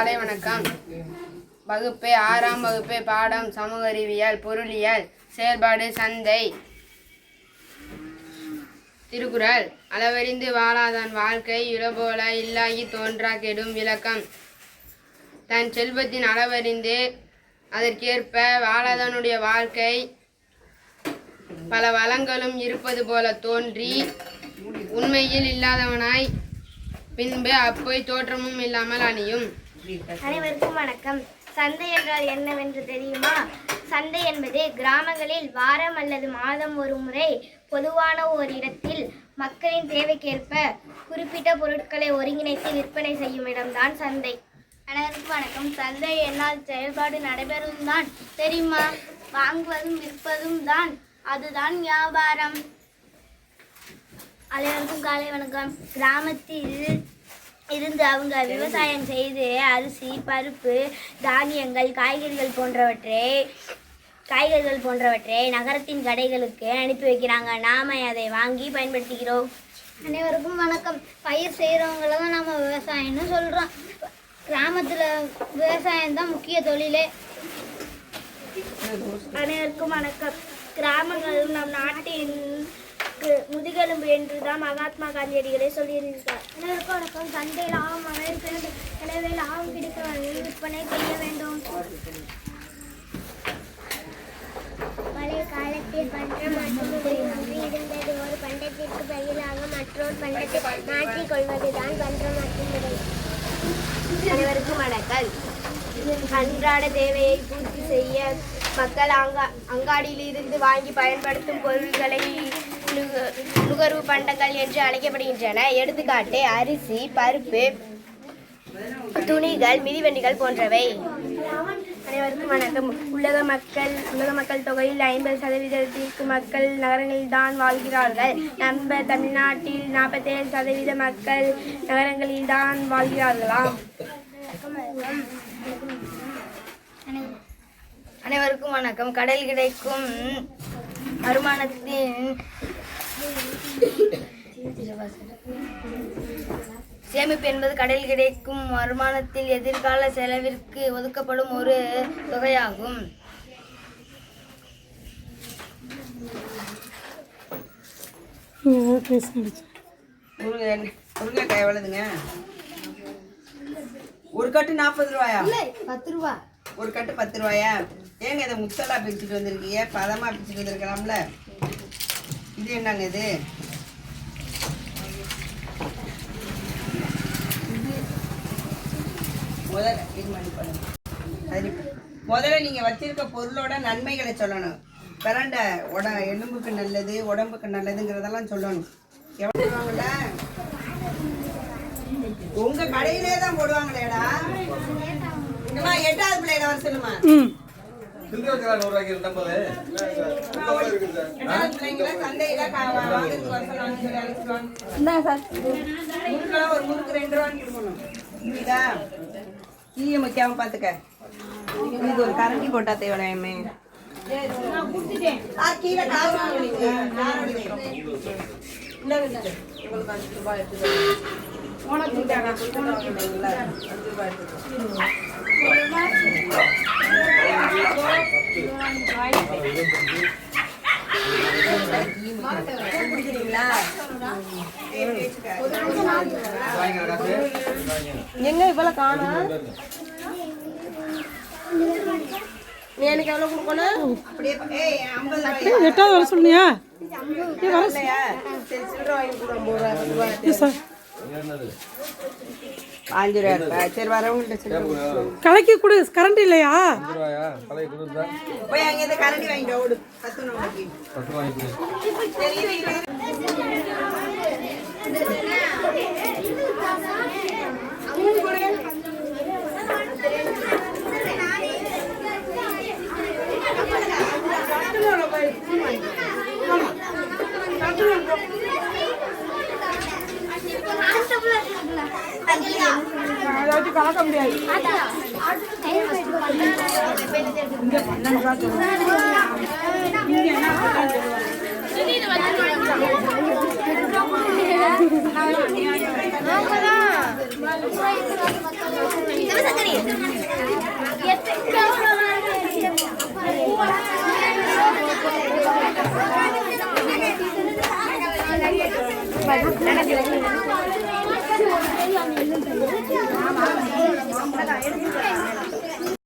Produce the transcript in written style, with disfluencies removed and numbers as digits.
காலை வணக்கம். வகுப்பு 6ஆம் வகுப்பு பாடம் சமூக அறிவியல் பொருளியல் செயல்பாடு சந்தை. திருக்குறள். அளவறிந்து வாழாதான் வாழ்க்கை இளபோல இல்லாகி தோன்றா கெடும். விளக்கம். தன் செல்வத்தின் அளவறிந்து அதற்கேற்ப வாழாதவனுடைய வாழ்க்கை பல வளங்களும் இருப்பது போல தோன்றி உண்மையில் இல்லாதவனாய் பின்பு அப்போய் தோற்றமும் இல்லாமல் அணியும். அனைவருக்கும் வணக்கம். சந்தை என்றால் என்னவென்று தெரியுமா? சந்தை என்பது கிராமங்களில் வாரம் அல்லது மாதம் ஒரு முறை பொதுவான ஓர் இடத்தில் மக்களின் தேவைக்கேற்ப குறிப்பிட்ட பொருட்களை ஒருங்கிணைத்து விற்பனை செய்யும் இடம்தான் சந்தை. அனைவருக்கும் வணக்கம். சந்தை என்னால் செயல்பாடு நடைபெறும் தான் தெரியுமா? வாங்குவதும் விற்பதும் தான், அதுதான் வியாபாரம். அனைவருக்கும் காலை வணக்கம். கிராமத்தில் இருந்து அவங்க விவசாயம் செய்து அரிசி, பருப்பு, தானியங்கள், காய்கறிகள் போன்றவற்றை நகரத்தின் கடைகளுக்கு அனுப்பி வைக்கிறாங்க. நாம அதை வாங்கி பயன்படுத்திக்கிறோம். அனைவருக்கும் வணக்கம். பயிர் செய்கிறவங்கள தான் நம்ம விவசாயம்னு சொல்கிறோம். கிராமத்தில் விவசாயம்தான் முக்கிய தொழிலே. அனைவருக்கும் வணக்கம். கிராமங்கள் நம் நாட்டின் முதுகெலும்பு என்று தான் மகாத்மா காந்தியடிகளே சொல்லியிருக்கிறார். அனைவருக்கும் வணக்கம். சந்தை லாபம் அனைவருக்கு, எனவே லாபம் கிடைக்க விற்பனை செய்ய வேண்டும். பழைய காலத்தில் பண்டம் மட்டும் இருந்தது. ஒரு பண்டத்திற்கு பதிலாக மற்றொரு பண்டத்தை மாற்றிக் கொள்வதுதான் பண்டம் மற்றும் முறை. அனைவருக்கும் வணக்கம். அன்றாட தேவையை பூர்த்தி செய்ய மக்கள் அங்காடியில் இருந்து வாங்கி பயன்படுத்தும் பொருட்களை நுகர்வு பண்டங்கள் என்று அழைக்கப்படுகின்றன. எடுத்துக்காட்டு அரிசி, பருப்பு, துணிகள், மிதிவண்டிகள் போன்றவை. அனைவருக்கும் வணக்கம். உலக மக்கள் தொகையில் 50% மக்கள் நகரங்களில் தான் வாழ்கிறார்கள். நம்ம தமிழ்நாட்டில் 47% மக்கள் நகரங்களில் தான் வாழ்கிறார்களாம். அனைவருக்கும் வணக்கம். கடலில் கிடைக்கும் வருமானத்தின் சேமிப்பு என்பது கடலில் கிடைக்கும் வருமானத்தில் எதிர்கால செலவிற்கு ஒதுக்கப்படும் ஒரு தொகையாகும். முருங்கைக்காய் எவ்வளவுங்க? ஒரு கட்டு 40 ரூபாயா? 10 ரூபா. ஒரு கட்டு 10 ரூபாயா? ஏங்க இதை முத்தலா பிரிச்சுட்டு வந்திருக்கீங்க? பதமா பிரிச்சுட்டு வந்திருக்கலாம்ல. இது என்னங்க இது? முதல்ல நீங்க வச்சிருக்க பொருளோட நன்மைகளை சொல்லணும். பிரண்டை எலும்புக்கு நல்லது, உடம்புக்கு நல்லதுங்கிறதெல்லாம் சொல்லணும். எவ்வளவுங்களா? உங்க கடையிலே தான் போடுவாங்களேடா. 8வது பிள்ளையில வர சொல்லுமா. ஒரு முறுக்கு 2 ரூபான்னு கொடுக்கணும். புரியுதா? கீழே வைக்காம பாத்துக்க. இது ஒரு கரண்டி போட்டா தேவையாமே. கீழே எங்க இவ்வளவு காணும்? நீ எனக்கு எவ்வளவு கொடுக்கணும்? 8வது வர சொன்னியா? கலக்கி கொடு. கரண்ட் இல்லையா? போய் அங்கே கரண்டி வாங்கிட்டு ஓடு. 10 கலக்க முடியாது. சிவசங்கரி